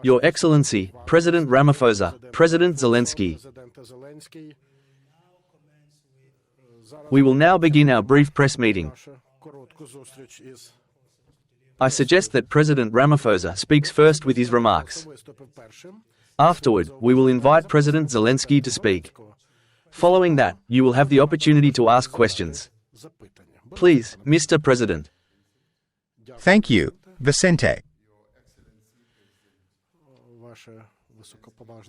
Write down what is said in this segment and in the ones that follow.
Your Excellency, President Ramaphosa, President Zelensky. We will now begin our brief press meeting. I suggest that President Ramaphosa speaks first with his remarks. Afterward, we will invite President Zelenskyy to speak. Following that, you will have the opportunity to ask questions. Please, Mr. President. Thank you, Vicente.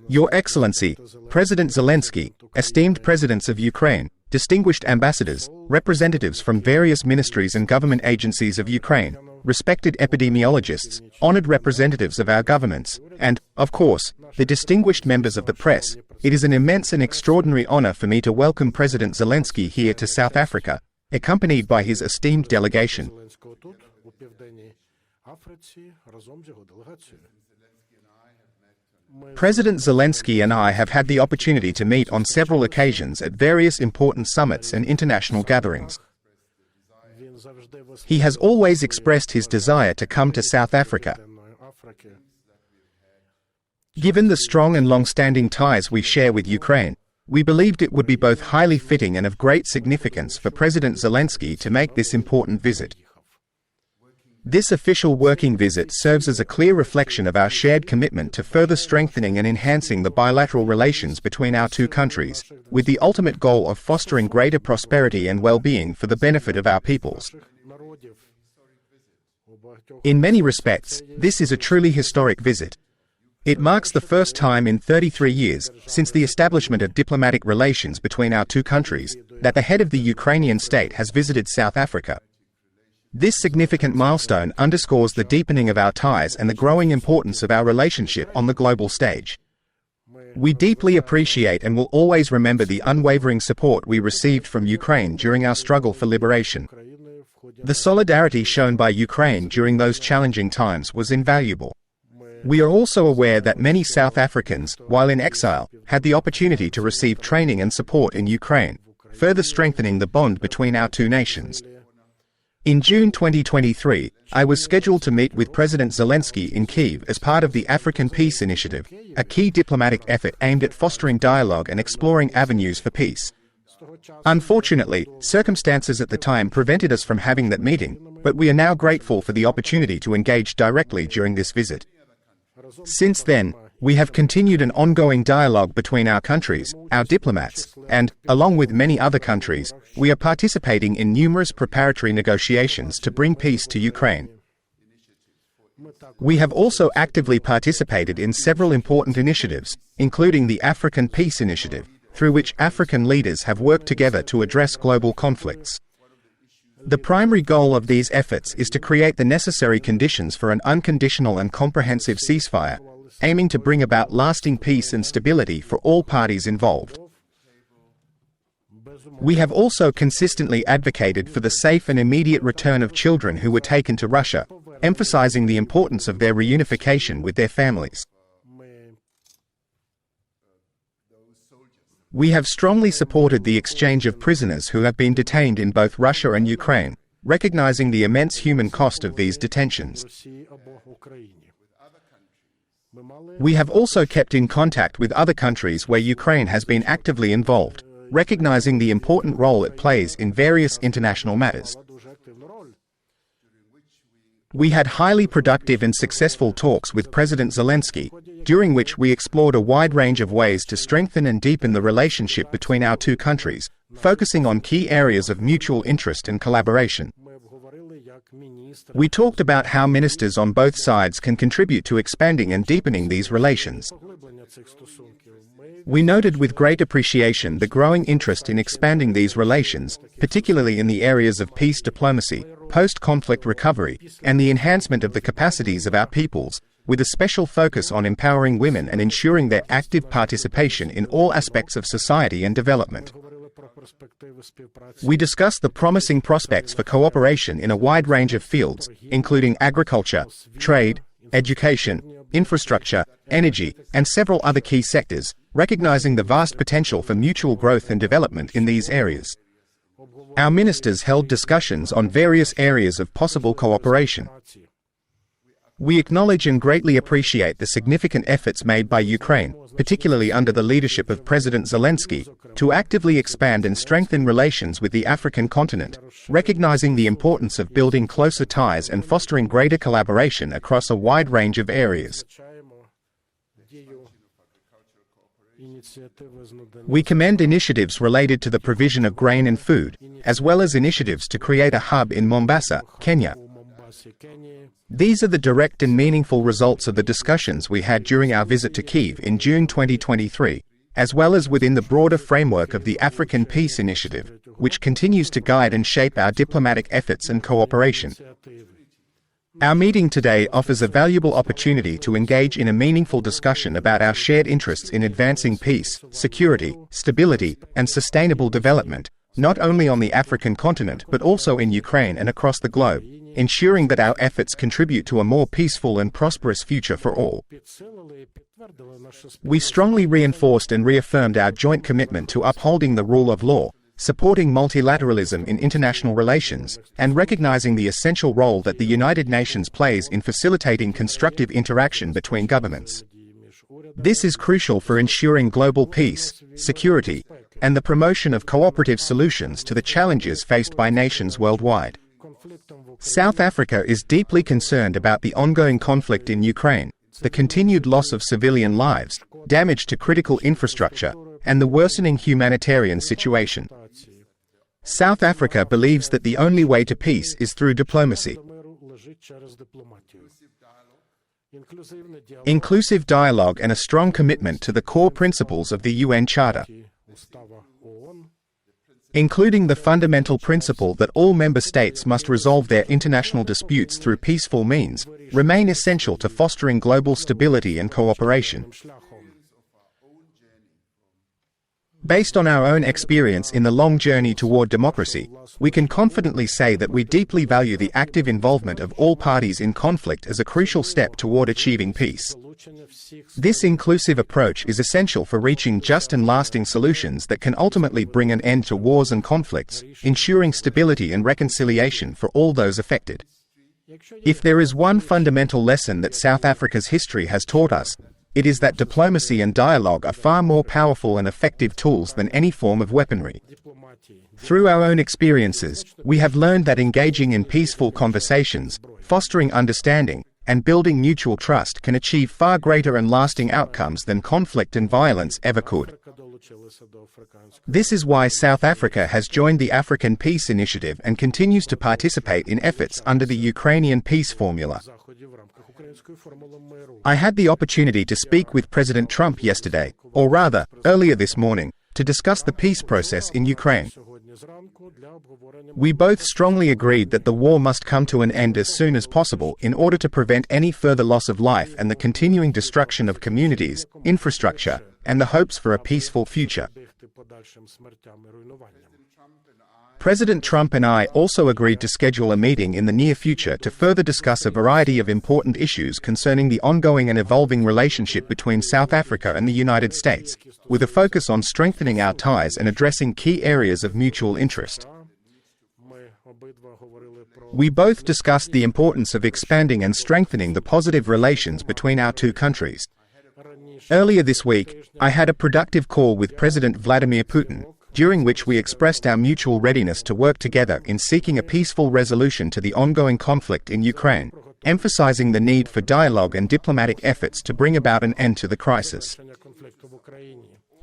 Your Excellency, President Zelenskyy, esteemed presidents of Ukraine, distinguished ambassadors, representatives from various ministries and government agencies of Ukraine, respected epidemiologists, honored representatives of our governments, and, of course, the distinguished members of the press, it is an immense and extraordinary honor for me to welcome President Zelenskyy here to South Africa, accompanied by his esteemed delegation. President Zelenskyy and I have had the opportunity to meet on several occasions at various important summits and international gatherings. He has always expressed his desire to come to South Africa. Given the strong and long-standing ties we share with Ukraine, we believed it would be both highly fitting and of great significance for President Zelenskyy to make this important visit. This official working visit serves as a clear reflection of our shared commitment to further strengthening and enhancing the bilateral relations between our two countries, with the ultimate goal of fostering greater prosperity and well-being for the benefit of our peoples. In many respects, this is a truly historic visit. It marks the first time in 33 years, since the establishment of diplomatic relations between our two countries, that the head of the Ukrainian state has visited South Africa. This significant milestone underscores the deepening of our ties and the growing importance of our relationship on the global stage. We deeply appreciate and will always remember the unwavering support we received from Ukraine during our struggle for liberation. The solidarity shown by Ukraine during those challenging times was invaluable. We are also aware that many South Africans, while in exile, had the opportunity to receive training and support in Ukraine, further strengthening the bond between our two nations. In June 2023, I was scheduled to meet with President Zelenskyy in Kyiv as part of the African Peace Initiative, a key diplomatic effort aimed at fostering dialogue and exploring avenues for peace. Unfortunately, circumstances at the time prevented us from having that meeting, but we are now grateful for the opportunity to engage directly during this visit. Since then, we have continued an ongoing dialogue between our countries, our diplomats, and, along with many other countries, we are participating in numerous preparatory negotiations to bring peace to Ukraine. We have also actively participated in several important initiatives, including the African Peace Initiative, through which African leaders have worked together to address global conflicts. The primary goal of these efforts is to create the necessary conditions for an unconditional and comprehensive ceasefire, aiming to bring about lasting peace and stability for all parties involved. We have also consistently advocated for the safe and immediate return of children who were taken to Russia, emphasizing the importance of their reunification with their families. We have strongly supported the exchange of prisoners who have been detained in both Russia and Ukraine, recognizing the immense human cost of these detentions. We have also kept in contact with other countries where Ukraine has been actively involved, recognizing the important role it plays in various international matters. We had highly productive and successful talks with President Zelenskyy, during which we explored a wide range of ways to strengthen and deepen the relationship between our two countries, focusing on key areas of mutual interest and collaboration. We talked about how ministers on both sides can contribute to expanding and deepening these relations. We noted with great appreciation the growing interest in expanding these relations, particularly in the areas of peace diplomacy, post-conflict recovery, and the enhancement of the capacities of our peoples, with a special focus on empowering women and ensuring their active participation in all aspects of society and development. We discussed the promising prospects for cooperation in a wide range of fields, including agriculture, trade, education, infrastructure, energy, and several other key sectors, recognizing the vast potential for mutual growth and development in these areas. Our ministers held discussions on various areas of possible cooperation. We acknowledge and greatly appreciate the significant efforts made by Ukraine, particularly under the leadership of President Zelenskyy, to actively expand and strengthen relations with the African continent, recognizing the importance of building closer ties and fostering greater collaboration across a wide range of areas. We commend initiatives related to the provision of grain and food, as well as initiatives to create a hub in Mombasa, Kenya. These are the direct and meaningful results of the discussions we had during our visit to Kyiv in June 2023, as well as within the broader framework of the African Peace Initiative, which continues to guide and shape our diplomatic efforts and cooperation. Our meeting today offers a valuable opportunity to engage in a meaningful discussion about our shared interests in advancing peace, security, stability, and sustainable development, not only on the African continent but also in Ukraine and across the globe, ensuring that our efforts contribute to a more peaceful and prosperous future for all. We strongly reinforced and reaffirmed our joint commitment to upholding the rule of law, supporting multilateralism in international relations, and recognizing the essential role that the United Nations plays in facilitating constructive interaction between governments. This is crucial for ensuring global peace, security, and the promotion of cooperative solutions to the challenges faced by nations worldwide. South Africa is deeply concerned about the ongoing conflict in Ukraine, the continued loss of civilian lives, damage to critical infrastructure, and the worsening humanitarian situation. South Africa believes that the only way to peace is through diplomacy. Inclusive dialogue and a strong commitment to the core principles of the UN Charter, including the fundamental principle that all member states must resolve their international disputes through peaceful means, remain essential to fostering global stability and cooperation. Based on our own experience in the long journey toward democracy, we can confidently say that we deeply value the active involvement of all parties in conflict as a crucial step toward achieving peace. This inclusive approach is essential for reaching just and lasting solutions that can ultimately bring an end to wars and conflicts, ensuring stability and reconciliation for all those affected. If there is one fundamental lesson that South Africa's history has taught us, it is that diplomacy and dialogue are far more powerful and effective tools than any form of weaponry. Through our own experiences, we have learned that engaging in peaceful conversations, fostering understanding, and building mutual trust can achieve far greater and lasting outcomes than conflict and violence ever could. This is why South Africa has joined the African Peace Initiative and continues to participate in efforts under the Ukrainian peace formula. I had the opportunity to speak with President Trump yesterday, or rather, earlier this morning, to discuss the peace process in Ukraine. We both strongly agreed that the war must come to an end as soon as possible in order to prevent any further loss of life and the continuing destruction of communities, infrastructure, and the hopes for a peaceful future. President Trump and I also agreed to schedule a meeting in the near future to further discuss a variety of important issues concerning the ongoing and evolving relationship between South Africa and the United States, with a focus on strengthening our ties and addressing key areas of mutual interest. We both discussed the importance of expanding and strengthening the positive relations between our two countries. Earlier this week, I had a productive call with President Vladimir Putin, during which we expressed our mutual readiness to work together in seeking a peaceful resolution to the ongoing conflict in Ukraine, emphasizing the need for dialogue and diplomatic efforts to bring about an end to the crisis.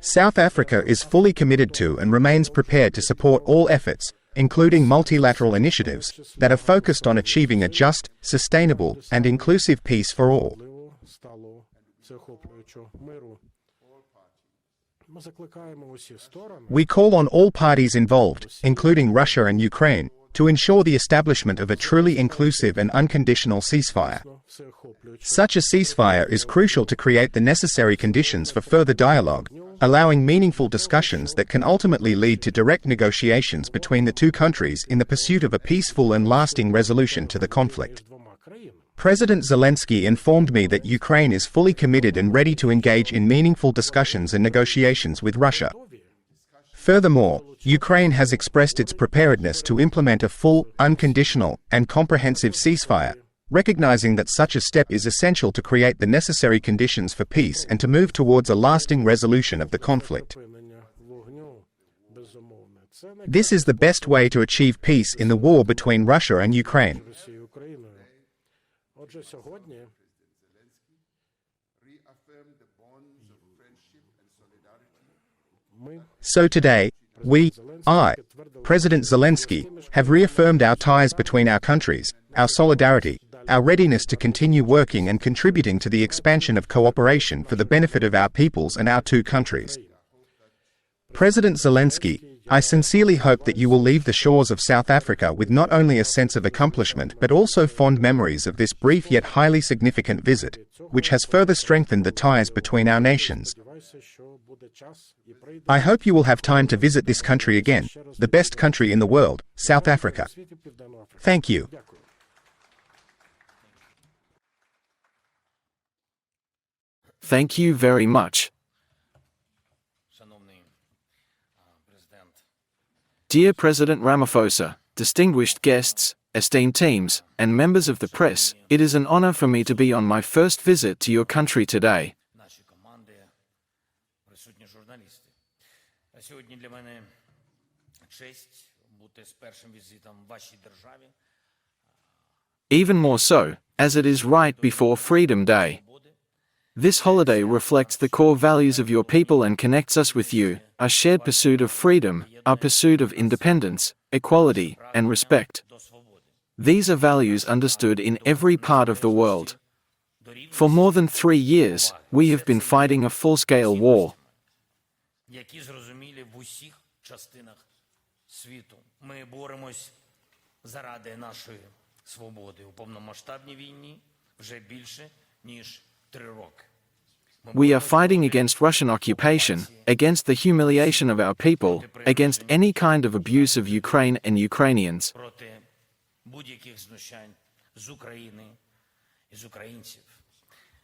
South Africa is fully committed to and remains prepared to support all efforts, including multilateral initiatives, that are focused on achieving a just, sustainable, and inclusive peace for all. We call on all parties involved, including Russia and Ukraine, to ensure the establishment of a truly inclusive and unconditional ceasefire. Such a ceasefire is crucial to create the necessary conditions for further dialogue, allowing meaningful discussions that can ultimately lead to direct negotiations between the two countries in the pursuit of a peaceful and lasting resolution to the conflict. President Zelenskyy informed me that Ukraine is fully committed and ready to engage in meaningful discussions and negotiations with Russia. Furthermore, Ukraine has expressed its preparedness to implement a full, unconditional, and comprehensive ceasefire, recognizing that such a step is essential to create the necessary conditions for peace and to move towards a lasting resolution of the conflict. This is the best way to achieve peace in the war between Russia and Ukraine. So today, President Zelensky, have reaffirmed our ties between our countries, our solidarity, our readiness to continue working and contributing to the expansion of cooperation for the benefit of our peoples and our two countries. President Zelensky, I sincerely hope that you will leave the shores of South Africa with not only a sense of accomplishment but also fond memories of this brief yet highly significant visit, which has further strengthened the ties between our nations. I hope you will have time to visit this country again, the best country in the world, South Africa. Thank you. Thank you very much. Dear President Ramaphosa, distinguished guests, esteemed teams, and members of the press, it is an honor for me to be on my first visit to your country today. Even more so, as it is right before Freedom Day. This holiday reflects the core values of your people and connects us with you, our shared pursuit of freedom, our pursuit of independence, equality, and respect. These are values understood in every part of the world. For more than 3 years, we have been fighting a full-scale war. We are fighting against Russian occupation, against the humiliation of our people, against any kind of abuse of Ukraine and Ukrainians.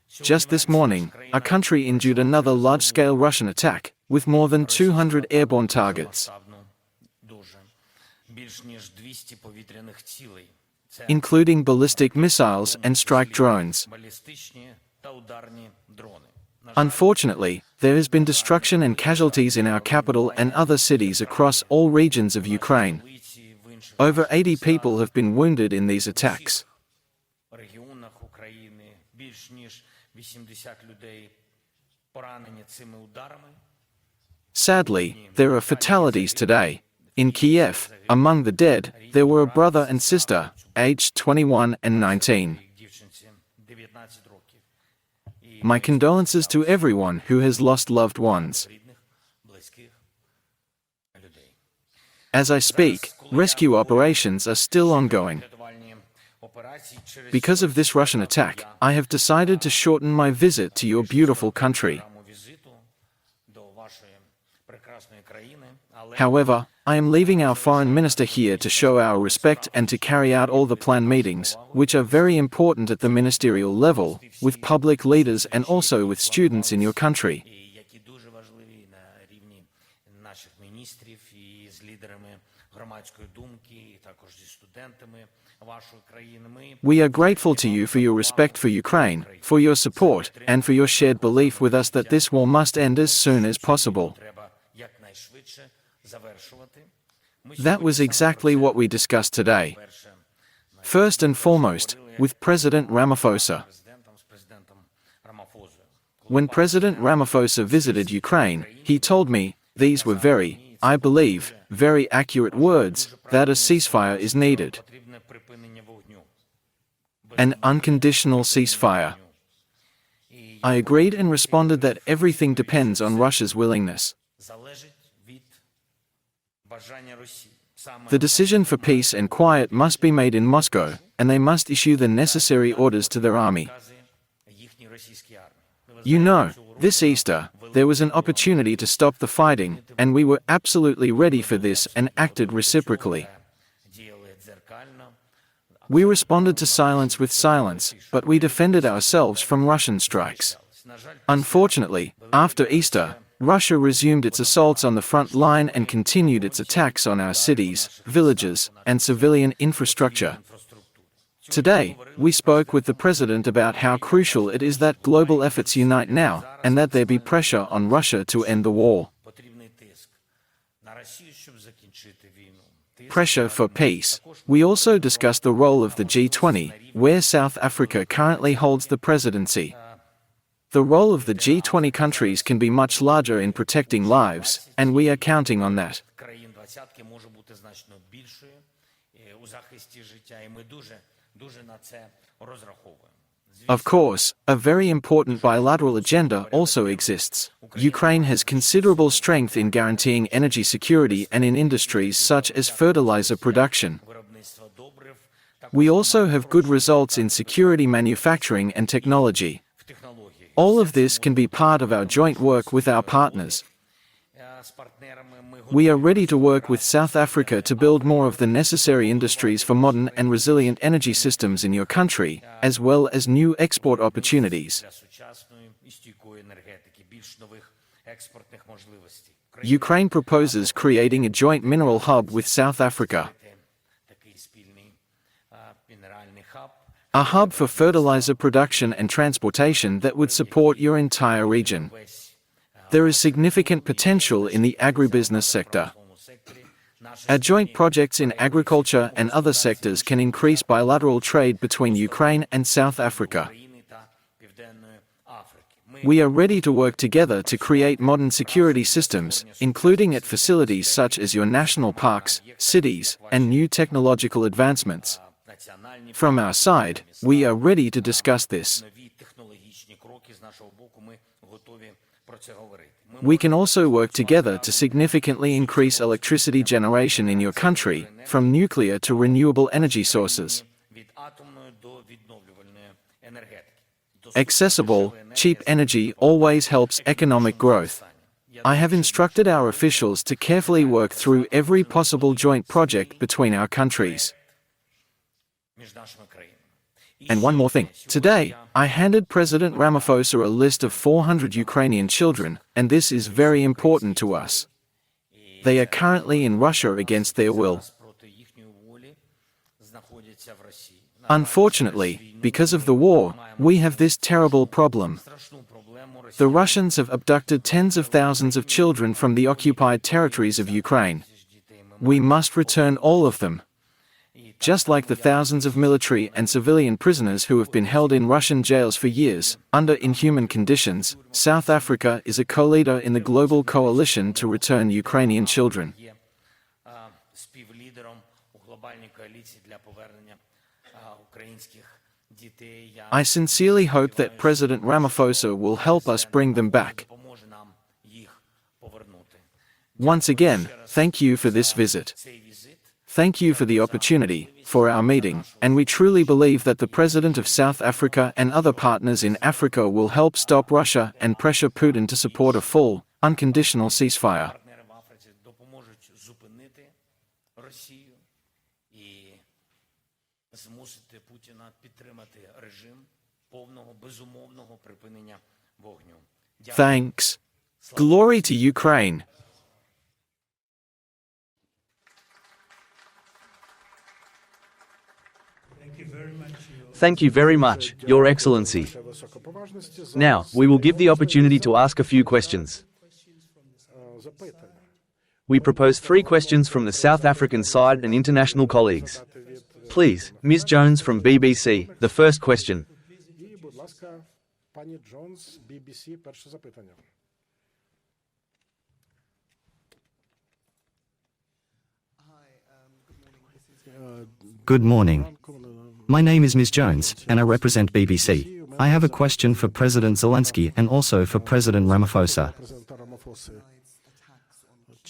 Just this morning, our country endured another large-scale Russian attack, with more than 200 airborne targets, including ballistic missiles and strike drones. Unfortunately, there has been destruction and casualties in our capital and other cities across all regions of Ukraine. Over 80 people have been wounded in these attacks. Sadly, there are fatalities today. In Kiev, among the dead, there were a brother and sister, aged 21 and 19. My condolences to everyone who has lost loved ones. As I speak, rescue operations are still ongoing. Because of this Russian attack, I have decided to shorten my visit to your beautiful country. However, I am leaving our foreign minister here to show our respect and to carry out all the planned meetings, which are very important at the ministerial level, with public leaders and also with students in your country. We are grateful to you for your respect for Ukraine, for your support, and for your shared belief with us that this war must end as soon as possible. That was exactly what we discussed today. First and foremost, with President Ramaphosa. When President Ramaphosa visited Ukraine, he told me, these were very, I believe, very accurate words, that a ceasefire is needed. An unconditional ceasefire. I agreed and responded that everything depends on Russia's willingness. The decision for peace and quiet must be made in Moscow, and they must issue the necessary orders to their army. You know, this Easter, there was an opportunity to stop the fighting, and we were absolutely ready for this and acted reciprocally. We responded to silence with silence, but we defended ourselves from Russian strikes. Unfortunately, after Easter, Russia resumed its assaults on the front line and continued its attacks on our cities, villages, and civilian infrastructure. Today, we spoke with the President about how crucial it is that global efforts unite now, and that there be pressure on Russia to end the war. Pressure for peace. We also discussed the role of the G20, where South Africa currently holds the presidency. The role of the G20 countries can be much larger in protecting lives, and we are counting on that. Of course, a very important bilateral agenda also exists. Ukraine has considerable strength in guaranteeing energy security and in industries such as fertilizer production. We also have good results in security manufacturing and technology. All of this can be part of our joint work with our partners. We are ready to work with South Africa to build more of the necessary industries for modern and resilient energy systems in your country, as well as new export opportunities. Ukraine proposes creating a joint mineral hub with South Africa. A hub for fertilizer production and transportation that would support your entire region. There is significant potential in the agribusiness sector. Our joint projects in agriculture and other sectors can increase bilateral trade between Ukraine and South Africa. We are ready to work together to create modern security systems, including at facilities such as your national parks, cities, and new technological advancements. From our side, we are ready to discuss this. We can also work together to significantly increase electricity generation in your country, from nuclear to renewable energy sources. Accessible, cheap energy always helps economic growth. I have instructed our officials to carefully work through every possible joint project between our countries. And one more thing. Today, I handed President Ramaphosa a list of 400 Ukrainian children, and this is very important to us. They are currently in Russia against their will. Unfortunately, because of the war, we have this terrible problem. The Russians have abducted tens of thousands of children from the occupied territories of Ukraine. We must return all of them. Just like the thousands of military and civilian prisoners who have been held in Russian jails for years, under inhuman conditions, South Africa is a co-leader in the global coalition to return Ukrainian children. I sincerely hope that President Ramaphosa will help us bring them back. Once again, thank you for this visit. Thank you for the opportunity, for our meeting, and we truly believe that the President of South Africa and other partners in Africa will help stop Russia and pressure Putin to support a full, unconditional ceasefire. Thanks. Glory to Ukraine. Thank you very much, Your Excellency. Now, we will give the opportunity to ask a few questions. We propose 3 questions from the South African side and international colleagues. Please, Ms. Jones from BBC, the first question. Good morning. My name is Ms. Jones, and I represent BBC. I have a question for President Zelensky and also for President Ramaphosa.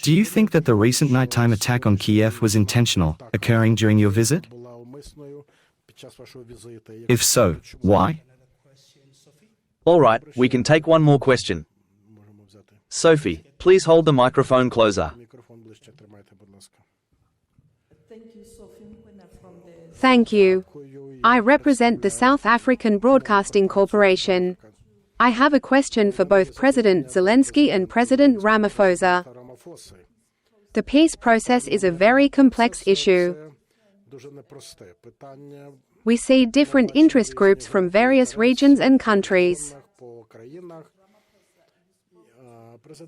Do you think that the recent nighttime attack on Kiev was intentional, occurring during your visit? If so, why? All right, we can take one more question. Sophie, please hold the microphone closer. Thank you. I represent the South African Broadcasting Corporation. I have a question for both President Zelensky and President Ramaphosa. The peace process is a very complex issue. We see different interest groups from various regions and countries.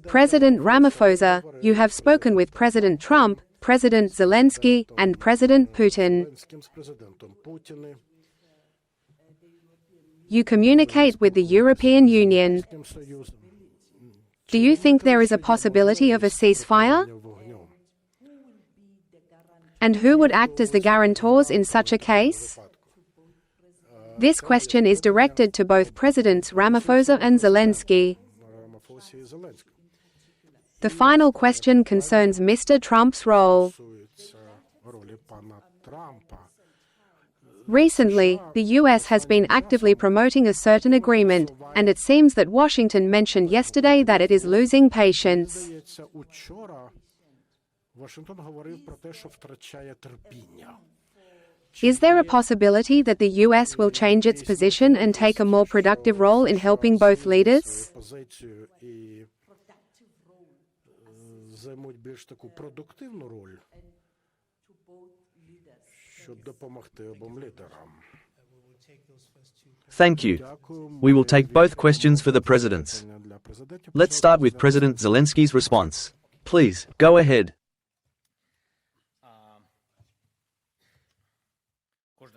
President Ramaphosa, you have spoken with President Trump, President Zelensky, and President Putin. You communicate with the European Union. Do you think there is a possibility of a ceasefire? And who would act as the guarantors in such a case? This question is directed to both Presidents Ramaphosa and Zelensky. The final question concerns Mr. Trump's role. Recently, the US has been actively promoting a certain agreement, and it seems that Washington mentioned yesterday that it is losing patience. Is there a possibility that the US will change its position and take a more productive role in helping both leaders? Thank you. We will take both questions for the presidents. Let's start with President Zelensky's response. Please, go ahead.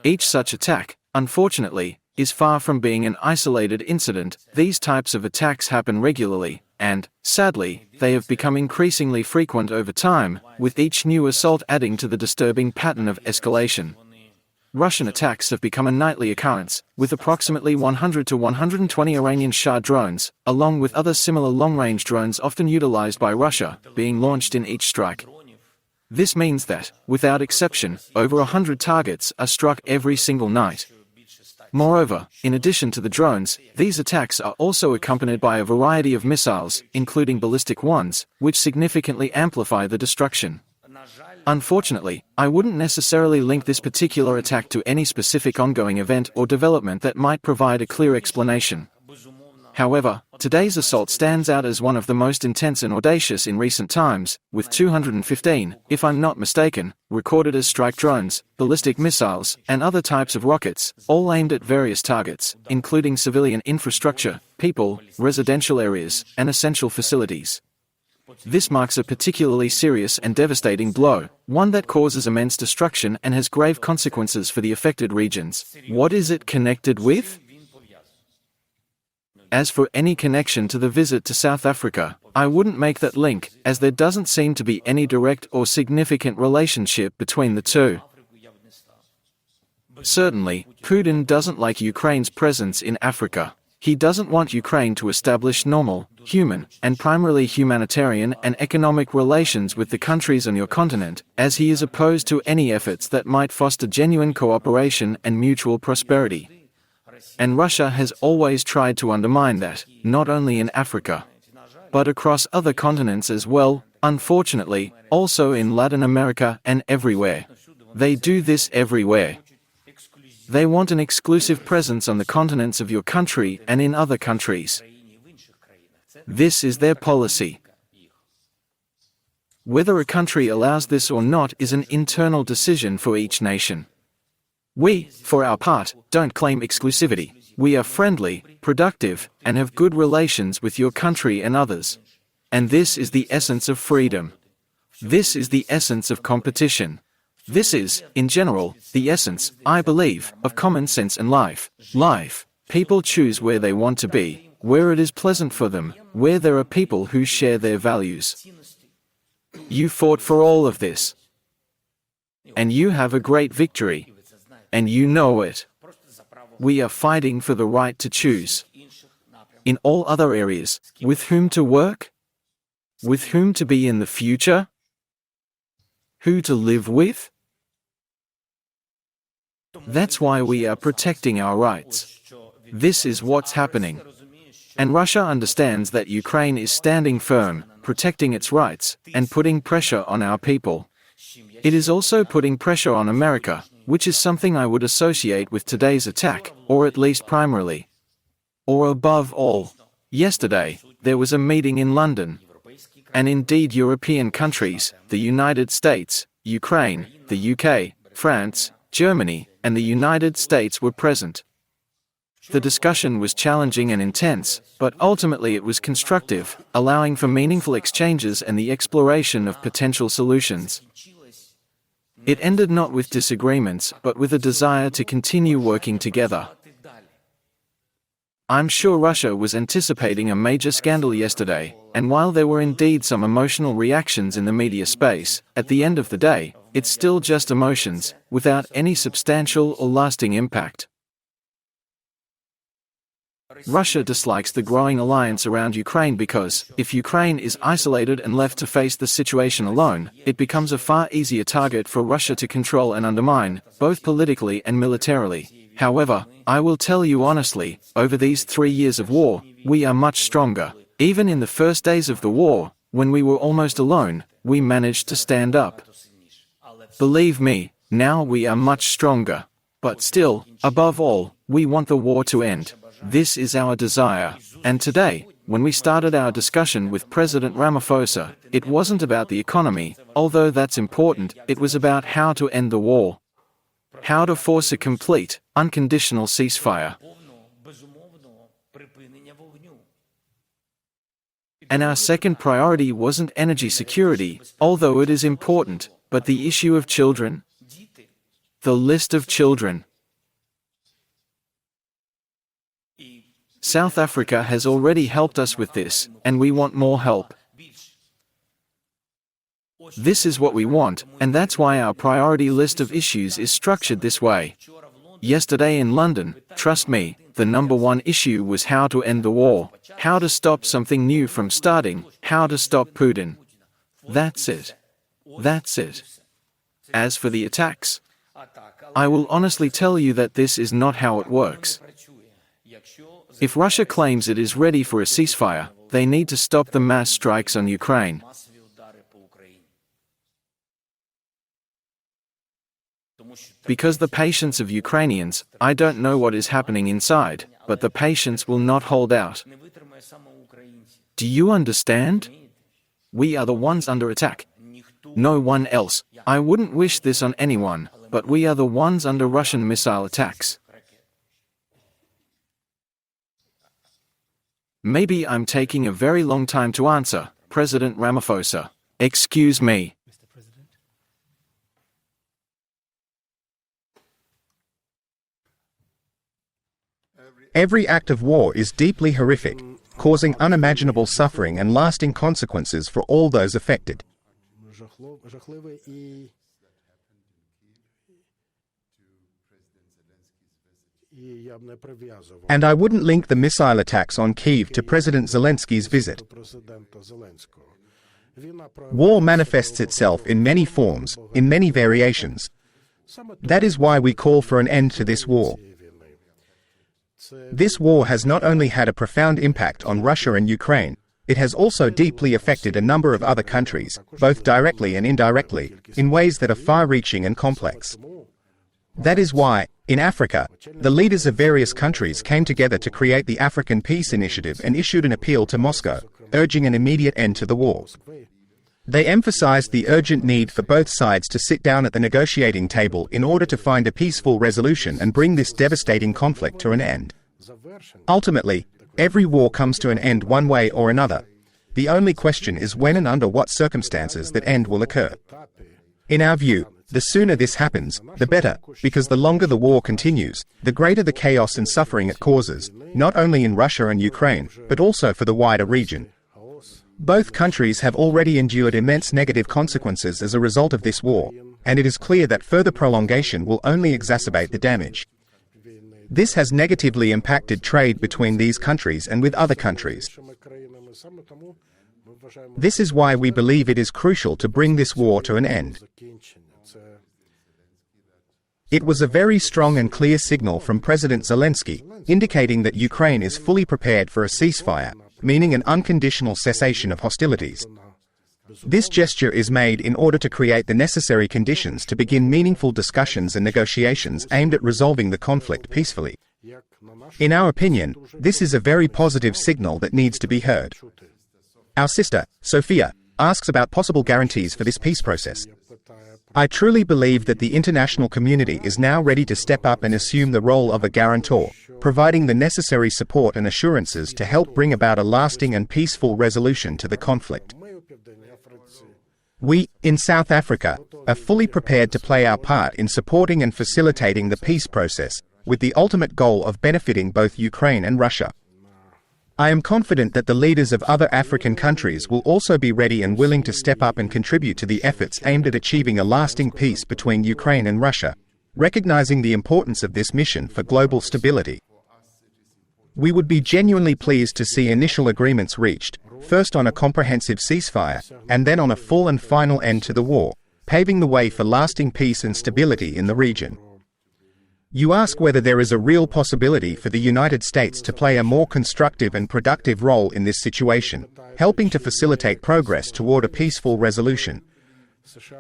Each such attack, unfortunately, is far from being an isolated incident. These types of attacks happen regularly, and, sadly, they have become increasingly frequent over time, with each new assault adding to the disturbing pattern of escalation. Russian attacks have become a nightly occurrence, with approximately 100 to 120 Iranian Shah drones, along with other similar long-range drones often utilized by Russia, being launched in each strike. This means that, without exception, over 100 targets are struck every single night. Moreover, in addition to the drones, these attacks are also accompanied by a variety of missiles, including ballistic ones, which significantly amplify the destruction. Unfortunately, I wouldn't necessarily link this particular attack to any specific ongoing event or development that might provide a clear explanation. However, today's assault stands out as one of the most intense and audacious in recent times, with 215, if I'm not mistaken, recorded as strike drones, ballistic missiles, and other types of rockets, all aimed at various targets, including civilian infrastructure, people, residential areas, and essential facilities. This marks a particularly serious and devastating blow, one that causes immense destruction and has grave consequences for the affected regions. What is it connected with? As for any connection to the visit to South Africa, I wouldn't make that link, as there doesn't seem to be any direct or significant relationship between the two. Certainly, Putin doesn't like Ukraine's presence in Africa. He doesn't want Ukraine to establish normal, human, and primarily humanitarian and economic relations with the countries on your continent, as he is opposed to any efforts that might foster genuine cooperation and mutual prosperity. And Russia has always tried to undermine that, not only in Africa, but across other continents as well, unfortunately, also in Latin America and everywhere. They do this everywhere. They want an exclusive presence on the continents of your country and in other countries. This is their policy. Whether a country allows this or not is an internal decision for each nation. We, for our part, don't claim exclusivity. We are friendly, productive, and have good relations with your country and others. And this is the essence of freedom. This is the essence of competition. This is, in general, the essence, I believe, of common sense and life. Life. People choose where they want to be, where it is pleasant for them, where there are people who share their values. You fought for all of this. And you have a great victory. And you know it. We are fighting for the right to choose. In all other areas, with whom to work? With whom to be in the future? Who to live with? That's why we are protecting our rights. This is what's happening. And Russia understands that Ukraine is standing firm, protecting its rights, and putting pressure on our people. It is also putting pressure on America, which is something I would associate with today's attack, or at least primarily. Or above all. Yesterday, there was a meeting in London. And indeed European countries, the United States, Ukraine, the UK, France, Germany, and the United States were present. The discussion was challenging and intense, but ultimately it was constructive, allowing for meaningful exchanges and the exploration of potential solutions. It ended not with disagreements, but with a desire to continue working together. I'm sure Russia was anticipating a major scandal yesterday, and while there were indeed some emotional reactions in the media space, at the end of the day, it's still just emotions, without any substantial or lasting impact. Russia dislikes the growing alliance around Ukraine because, if Ukraine is isolated and left to face the situation alone, it becomes a far easier target for Russia to control and undermine, both politically and militarily. However, I will tell you honestly, over these 3 years of war, we are much stronger. Even in the first days of the war, when we were almost alone, we managed to stand up. Believe me, now we are much stronger. But still, above all, we want the war to end. This is our desire. And today, when we started our discussion with President Ramaphosa, it wasn't about the economy, although that's important, it was about how to end the war. How to force a complete, unconditional ceasefire. And our second priority wasn't energy security, although it is important, but the issue of children. The list of children. South Africa has already helped us with this, and we want more help. This is what we want, and that's why our priority list of issues is structured this way. Yesterday in London, trust me, the number one issue was how to end the war, how to stop something new from starting, how to stop Putin. That's it. That's it. As for the attacks, I will honestly tell you that this is not how it works. If Russia claims it is ready for a ceasefire, they need to stop the mass strikes on Ukraine. Because the patience of Ukrainians, I don't know what is happening inside, but the patience will not hold out. Do you understand? We are the ones under attack. No one else. I wouldn't wish this on anyone, but we are the ones under Russian missile attacks. Maybe I'm taking a very long time to answer, President Ramaphosa. Excuse me. Every act of war is deeply horrific, causing unimaginable suffering and lasting consequences for all those affected. And I wouldn't link the missile attacks on Kyiv to President Zelensky's visit. War manifests itself in many forms, in many variations. That is why we call for an end to this war. This war has not only had a profound impact on Russia and Ukraine, it has also deeply affected a number of other countries, both directly and indirectly, in ways that are far-reaching and complex. That is why, in Africa, the leaders of various countries came together to create the African Peace Initiative and issued an appeal to Moscow, urging an immediate end to the war. They emphasized the urgent need for both sides to sit down at the negotiating table in order to find a peaceful resolution and bring this devastating conflict to an end. Ultimately, every war comes to an end one way or another. The only question is when and under what circumstances that end will occur. In our view, the sooner this happens, the better, because the longer the war continues, the greater the chaos and suffering it causes, not only in Russia and Ukraine, but also for the wider region. Both countries have already endured immense negative consequences as a result of this war, and it is clear that further prolongation will only exacerbate the damage. This has negatively impacted trade between these countries and with other countries. This is why we believe it is crucial to bring this war to an end. It was a very strong and clear signal from President Zelensky, indicating that Ukraine is fully prepared for a ceasefire, meaning an unconditional cessation of hostilities. This gesture is made in order to create the necessary conditions to begin meaningful discussions and negotiations aimed at resolving the conflict peacefully. In our opinion, this is a very positive signal that needs to be heard. Our sister, Sophia, asks about possible guarantees for this peace process. I truly believe that the international community is now ready to step up and assume the role of a guarantor, providing the necessary support and assurances to help bring about a lasting and peaceful resolution to the conflict. We, in South Africa, are fully prepared to play our part in supporting and facilitating the peace process, with the ultimate goal of benefiting both Ukraine and Russia. I am confident that the leaders of other African countries will also be ready and willing to step up and contribute to the efforts aimed at achieving a lasting peace between Ukraine and Russia, recognizing the importance of this mission for global stability. We would be genuinely pleased to see initial agreements reached, first on a comprehensive ceasefire, and then on a full and final end to the war, paving the way for lasting peace and stability in the region. You ask whether there is a real possibility for the United States to play a more constructive and productive role in this situation, helping to facilitate progress toward a peaceful resolution.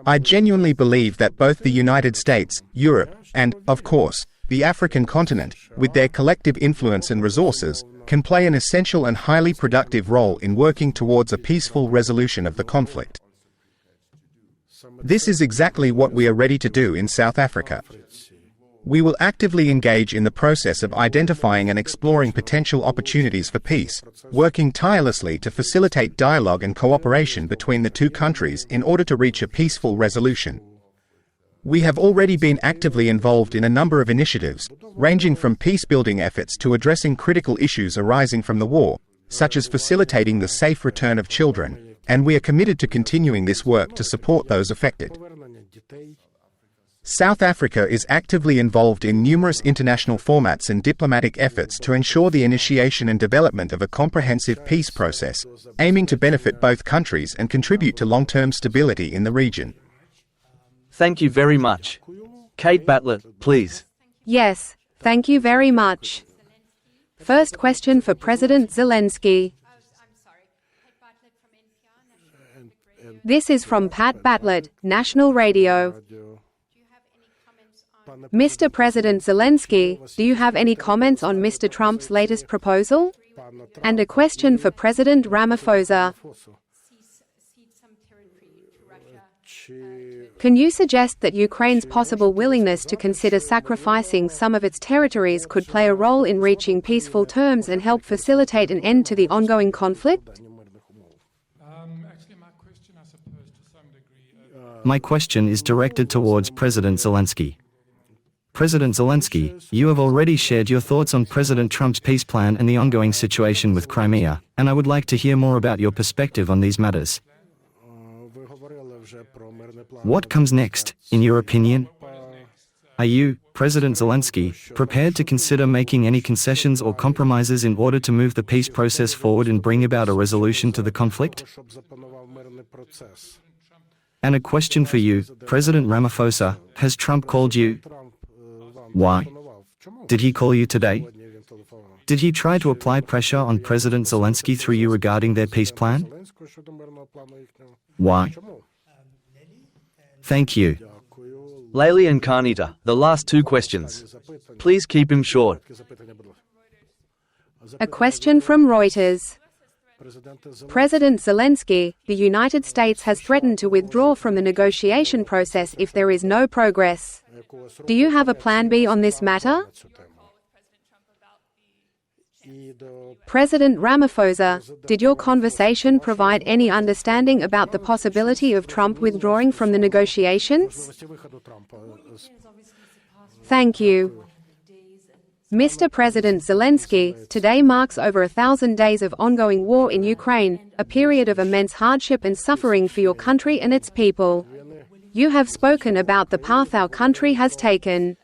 I genuinely believe that both the United States, Europe, and, of course, the African continent, with their collective influence and resources, can play an essential and highly productive role in working towards a peaceful resolution of the conflict. This is exactly what we are ready to do in South Africa. We will actively engage in the process of identifying and exploring potential opportunities for peace, working tirelessly to facilitate dialogue and cooperation between the two countries in order to reach a peaceful resolution. We have already been actively involved in a number of initiatives, ranging from peace-building efforts to addressing critical issues arising from the war, such as facilitating the safe return of children, and we are committed to continuing this work to support those affected. South Africa is actively involved in numerous international formats and diplomatic efforts to ensure the initiation and development of a comprehensive peace process, aiming to benefit both countries and contribute to long-term stability in the region. Thank you very much. Kate Bartlett, please. Yes, thank you very much. First question for President Zelensky. This is from Pat Bartlett, National Radio. Mr. President Zelensky, do you have any comments on Mr. Trump's latest proposal? And a question for President Ramaphosa. Can you suggest that Ukraine's possible willingness to consider sacrificing some of its territories could play a role in reaching peaceful terms and help facilitate an end to the ongoing conflict? My question is directed towards President Zelensky. President Zelensky, you have already shared your thoughts on President Trump's peace plan and the ongoing situation with Crimea, and I would like to hear more about your perspective on these matters. What comes next, in your opinion? Are you, President Zelensky, prepared to consider making any concessions or compromises in order to move the peace process forward and bring about a resolution to the conflict? And a question for you, President Ramaphosa, has Trump called you? Why? Did he call you today? Did he try to apply pressure on President Zelensky through you regarding their peace plan? Why? Thank you. Layli and Karnita, the last two questions. Please keep him short. A question from Reuters. President Zelensky, the United States has threatened to withdraw from the negotiation process if there is no progress. Do you have a plan B on this matter? President Ramaphosa, did your conversation provide any understanding about the possibility of Trump withdrawing from the negotiations? Thank you. Mr. President Zelensky, today marks over 1,000 days of ongoing war in Ukraine, a period of immense hardship and suffering for your country and its people. You have spoken about the path our country has taken.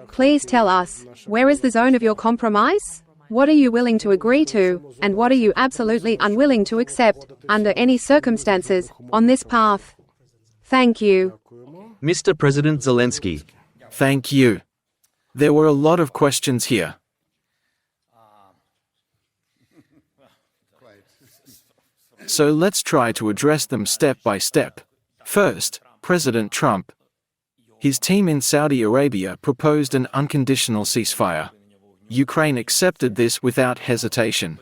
Please tell us, where is the zone of your compromise? What are you willing to agree to, and what are you absolutely unwilling to accept, under any circumstances, on this path? Thank you. Mr. President Zelensky. Thank you. There were a lot of questions here. So let's try to address them step by step. First, President Trump. His team in Saudi Arabia proposed an unconditional ceasefire. Ukraine accepted this without hesitation.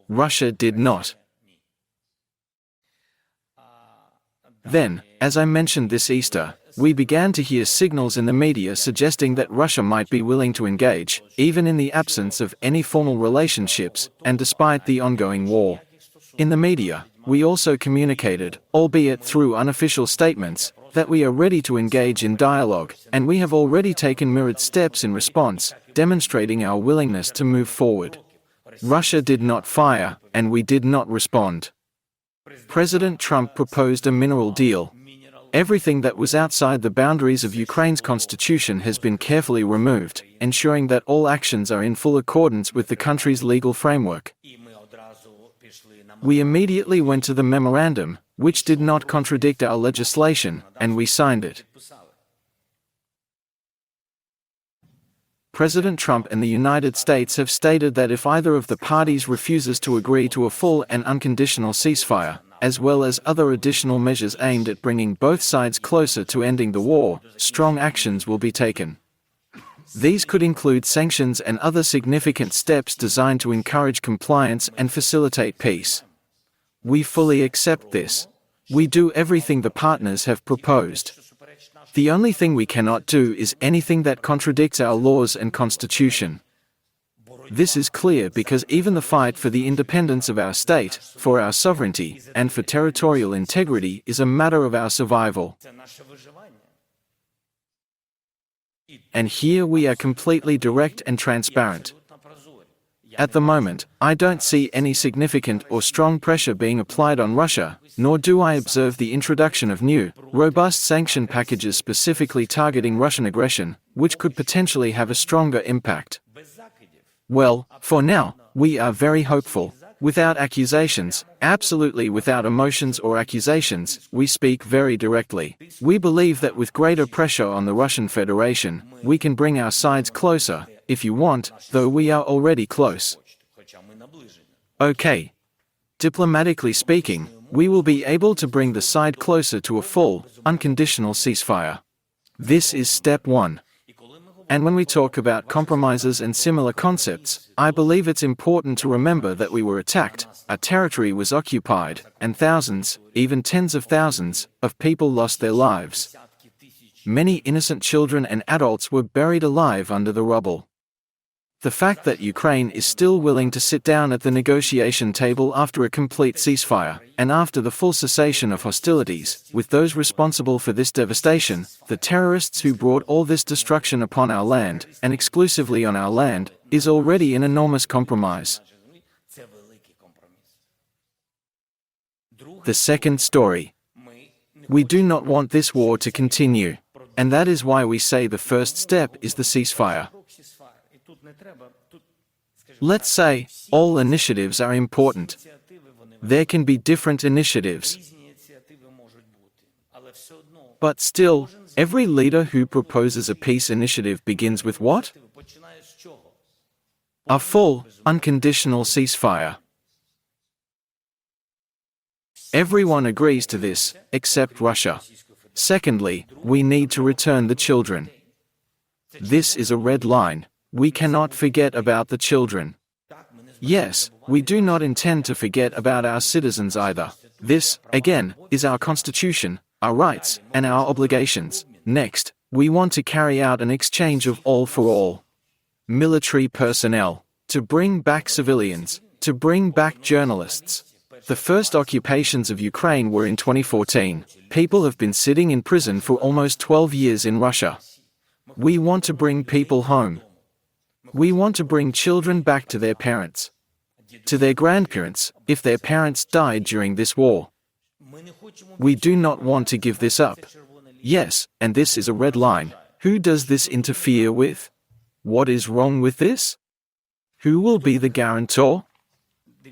Russia did not. Then, as I mentioned this Easter, we began to hear signals in the media suggesting that Russia might be willing to engage, even in the absence of any formal relationships, and despite the ongoing war. In the media, we also communicated, albeit through unofficial statements, that we are ready to engage in dialogue, and we have already taken mirrored steps in response, demonstrating our willingness to move forward. Russia did not fire, and we did not respond. President Trump proposed a mineral deal. Everything that was outside the boundaries of Ukraine's constitution has been carefully removed, ensuring that all actions are in full accordance with the country's legal framework. We immediately went to the memorandum, which did not contradict our legislation, and we signed it. President Trump and the United States have stated that if either of the parties refuses to agree to a full and unconditional ceasefire, as well as other additional measures aimed at bringing both sides closer to ending the war, strong actions will be taken. These could include sanctions and other significant steps designed to encourage compliance and facilitate peace. We fully accept this. We do everything the partners have proposed. The only thing we cannot do is anything that contradicts our laws and constitution. This is clear because even the fight for the independence of our state, for our sovereignty, and for territorial integrity is a matter of our survival. And here we are completely direct and transparent. At the moment, I don't see any significant or strong pressure being applied on Russia, nor do I observe the introduction of new, robust sanction packages specifically targeting Russian aggression, which could potentially have a stronger impact. Well, for now, we are very hopeful. Without accusations, absolutely without emotions or accusations, we speak very directly. We believe that with greater pressure on the Russian Federation, we can bring our sides closer, if you want, though we are already close. Okay. Diplomatically speaking, we will be able to bring the side closer to a full, unconditional ceasefire. This is step one. And when we talk about compromises and similar concepts, I believe it's important to remember that we were attacked, our territory was occupied, and thousands, even tens of thousands, of people lost their lives. Many innocent children and adults were buried alive under the rubble. The fact that Ukraine is still willing to sit down at the negotiation table after a complete ceasefire, and after the full cessation of hostilities, with those responsible for this devastation, the terrorists who brought all this destruction upon our land, and exclusively on our land, is already an enormous compromise. The second story. We do not want this war to continue, and that is why we say the first step is the ceasefire. Let's say, all initiatives are important. There can be different initiatives. But still, every leader who proposes a peace initiative begins with what? A full, unconditional ceasefire. Everyone agrees to this, except Russia. Secondly, we need to return the children. This is a red line. We cannot forget about the children. Yes, we do not intend to forget about our citizens either. This, again, is our constitution, our rights, and our obligations. Next, we want to carry out an exchange of all for all. Military personnel. To bring back civilians. To bring back journalists. The first occupations of Ukraine were in 2014. People have been sitting in prison for almost 12 years in Russia. We want to bring people home. We want to bring children back to their parents. To their grandparents, if their parents died during this war. We do not want to give this up. Yes, and this is a red line. Who does this interfere with? What is wrong with this? Who will be the guarantor?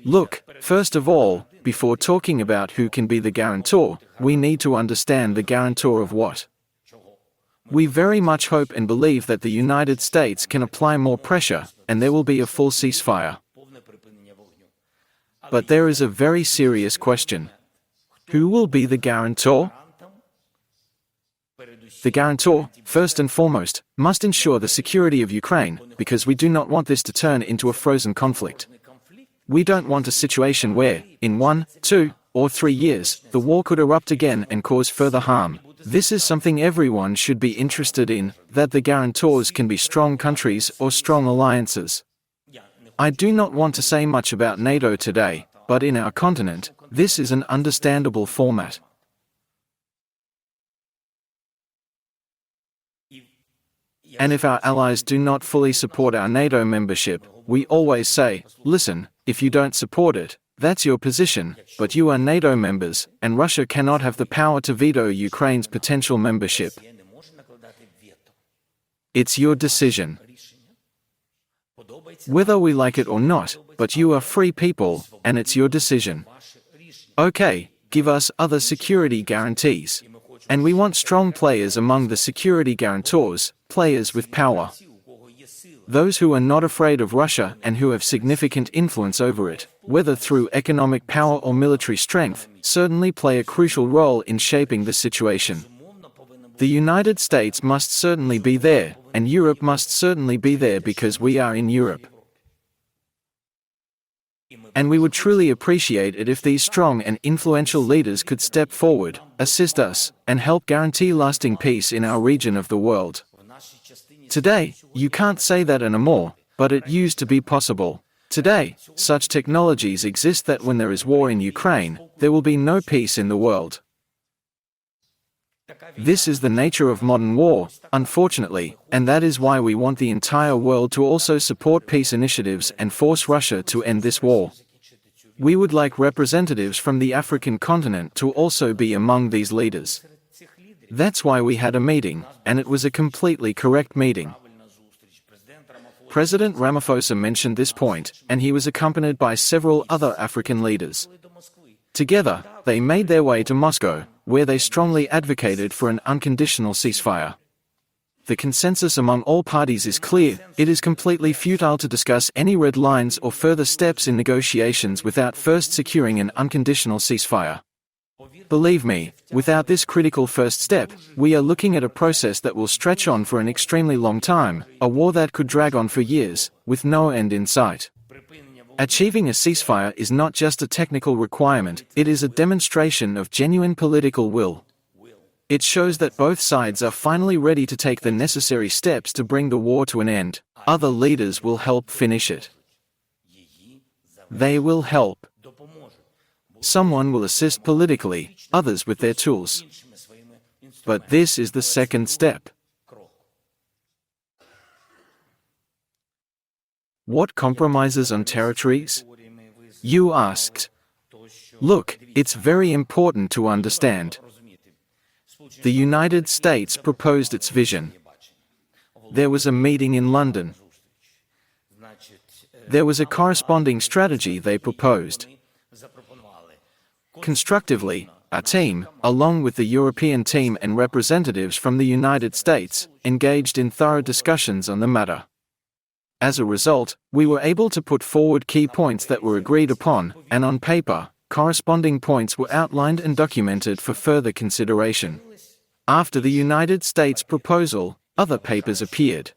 Look, first of all, before talking about who can be the guarantor, we need to understand the guarantor of what. We very much hope and believe that the United States can apply more pressure, and there will be a full ceasefire. But there is a very serious question. Who will be the guarantor? The guarantor, first and foremost, must ensure the security of Ukraine, because we do not want this to turn into a frozen conflict. We don't want a situation where, in 1, 2, or 3 years, the war could erupt again and cause further harm. This is something everyone should be interested in, that the guarantors can be strong countries or strong alliances. I do not want to say much about NATO today, but in our continent, this is an understandable format. And if our allies do not fully support our NATO membership, we always say, listen, if you don't support it, that's your position, but you are NATO members, and Russia cannot have the power to veto Ukraine's potential membership. It's your decision. Whether we like it or not, but you are free people, and it's your decision. Okay, give us other security guarantees. And we want strong players among the security guarantors, players with power. Those who are not afraid of Russia and who have significant influence over it, whether through economic power or military strength, certainly play a crucial role in shaping the situation. The United States must certainly be there, and Europe must certainly be there because we are in Europe. And we would truly appreciate it if these strong and influential leaders could step forward, assist us, and help guarantee lasting peace in our region of the world. Today, you can't say that anymore, but it used to be possible. Today, such technologies exist that when there is war in Ukraine, there will be no peace in the world. This is the nature of modern war, unfortunately, and that is why we want the entire world to also support peace initiatives and force Russia to end this war. We would like representatives from the African continent to also be among these leaders. That's why we had a meeting, and it was a completely correct meeting. President Ramaphosa mentioned this point, and he was accompanied by several other African leaders. Together, they made their way to Moscow, where they strongly advocated for an unconditional ceasefire. The consensus among all parties is clear: it is completely futile to discuss any red lines or further steps in negotiations without first securing an unconditional ceasefire. Believe me, without this critical first step, we are looking at a process that will stretch on for an extremely long time, a war that could drag on for years, with no end in sight. Achieving a ceasefire is not just a technical requirement, it is a demonstration of genuine political will. It shows that both sides are finally ready to take the necessary steps to bring the war to an end. Other leaders will help finish it. They will help. Someone will assist politically, others with their tools. But this is the second step. What compromises on territories? You asked. Look, it's very important to understand. The United States proposed its vision. There was a meeting in London. There was a corresponding strategy they proposed. Constructively, our team, along with the European team and representatives from the United States, engaged in thorough discussions on the matter. As a result, we were able to put forward key points that were agreed upon, and on paper, corresponding points were outlined and documented for further consideration. After the United States proposal, other papers appeared.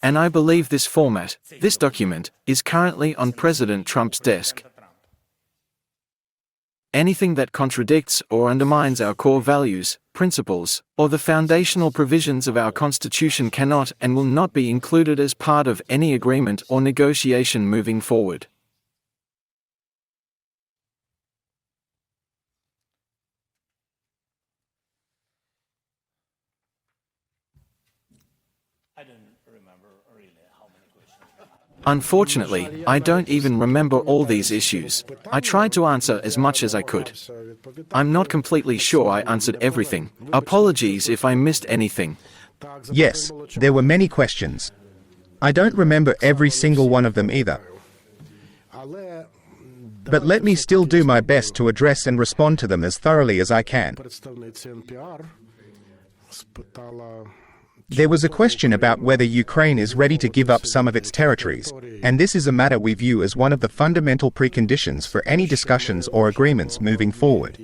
And I believe this format, this document, is currently on President Trump's desk. Anything that contradicts or undermines our core values, principles, or the foundational provisions of our Constitution cannot and will not be included as part of any agreement or negotiation moving forward. Unfortunately, I don't even remember all these issues. I tried to answer as much as I could. I'm not completely sure I answered everything. Apologies if I missed anything. Yes, there were many questions. I don't remember every single one of them either. But let me still do my best to address and respond to them as thoroughly as I can. There was a question about whether Ukraine is ready to give up some of its territories, and this is a matter we view as one of the fundamental preconditions for any discussions or agreements moving forward.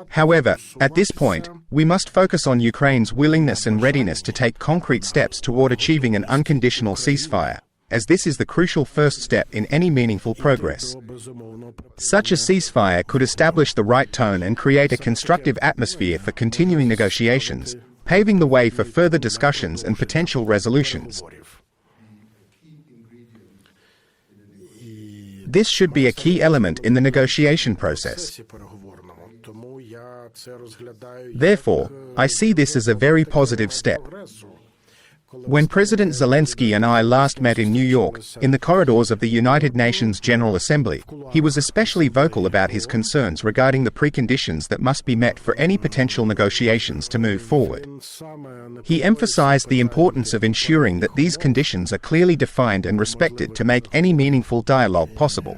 However, at this point, we must focus on Ukraine's willingness and readiness to take concrete steps toward achieving an unconditional ceasefire. as this is the crucial first step in any meaningful progress. Such a ceasefire could establish the right tone and create a constructive atmosphere for continuing negotiations, paving the way for further discussions and potential resolutions. This should be a key element in the negotiation process. Therefore, I see this as a very positive step. When President Zelensky and I last met in New York, in the corridors of the United Nations General Assembly, he was especially vocal about his concerns regarding the preconditions that must be met for any potential negotiations to move forward. He emphasized the importance of ensuring that these conditions are clearly defined and respected to make any meaningful dialogue possible.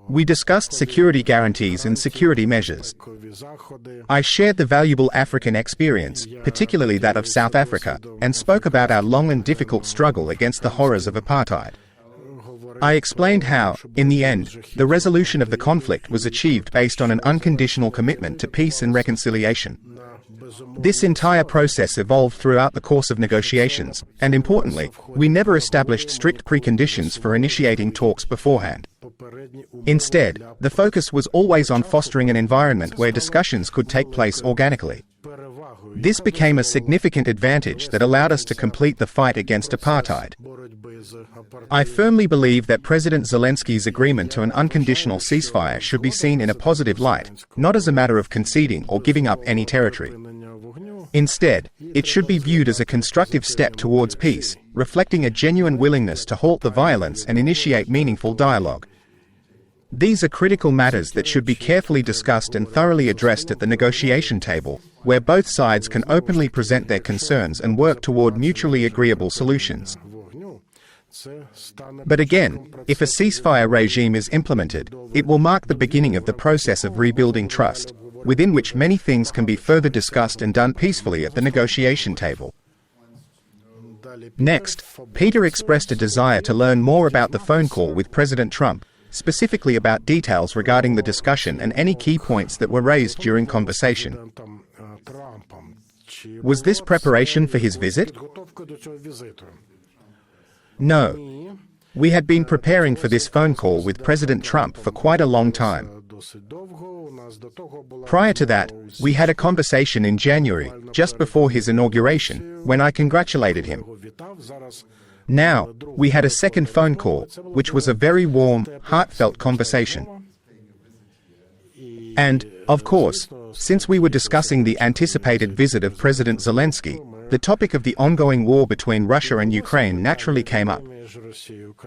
We discussed security guarantees and security measures. I shared the valuable African experience, particularly that of South Africa, and spoke about our long and difficult struggle against the horrors of apartheid. I explained how, in the end, the resolution of the conflict was achieved based on an unconditional commitment to peace and reconciliation. This entire process evolved throughout the course of negotiations, and importantly, we never established strict preconditions for initiating talks beforehand. Instead, the focus was always on fostering an environment where discussions could take place organically. This became a significant advantage that allowed us to complete the fight against apartheid. I firmly believe that President Zelensky's agreement to an unconditional ceasefire should be seen in a positive light, not as a matter of conceding or giving up any territory. Instead, it should be viewed as a constructive step towards peace, reflecting a genuine willingness to halt the violence and initiate meaningful dialogue. These are critical matters that should be carefully discussed and thoroughly addressed at the negotiation table, where both sides can openly present their concerns and work toward mutually agreeable solutions. But again, if a ceasefire regime is implemented, it will mark the beginning of the process of rebuilding trust, within which many things can be further discussed and done peacefully at the negotiation table. Next, Peter expressed a desire to learn more about the phone call with President Trump, specifically about details regarding the discussion and any key points that were raised during conversation. Was this preparation for his visit? No. We had been preparing for this phone call with President Trump for quite a long time. Prior to that, we had a conversation in January, just before his inauguration, when I congratulated him. Now, we had a second phone call, which was a very warm, heartfelt conversation. And, of course, since we were discussing the anticipated visit of President Zelensky, the topic of the ongoing war between Russia and Ukraine naturally came up.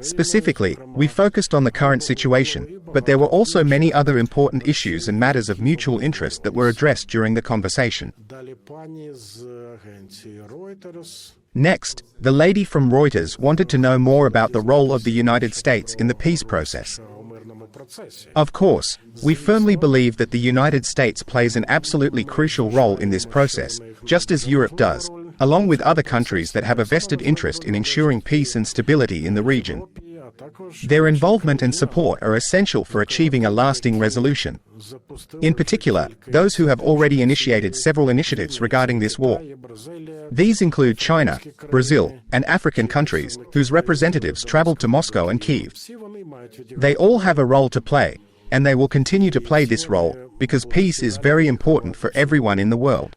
Specifically, we focused on the current situation, but there were also many other important issues and matters of mutual interest that were addressed during the conversation. Next, the lady from Reuters wanted to know more about the role of the United States in the peace process. Of course, we firmly believe that the United States plays an absolutely crucial role in this process, just as Europe does, along with other countries that have a vested interest in ensuring peace and stability in the region. Their involvement and support are essential for achieving a lasting resolution. In particular, those who have already initiated several initiatives regarding this war. These include China, Brazil, and African countries, whose representatives traveled to Moscow and Kyiv. They all have a role to play, and they will continue to play this role, because peace is very important for everyone in the world.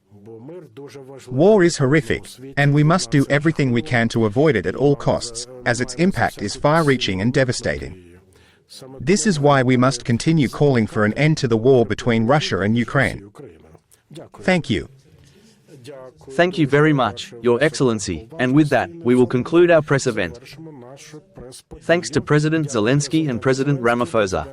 War is horrific, and we must do everything we can to avoid it at all costs, as its impact is far-reaching and devastating. This is why we must continue calling for an end to the war between Russia and Ukraine. Thank you. Thank you very much, Your Excellency, and with that, we will conclude our press event. Thanks to President Zelensky and President Ramaphosa.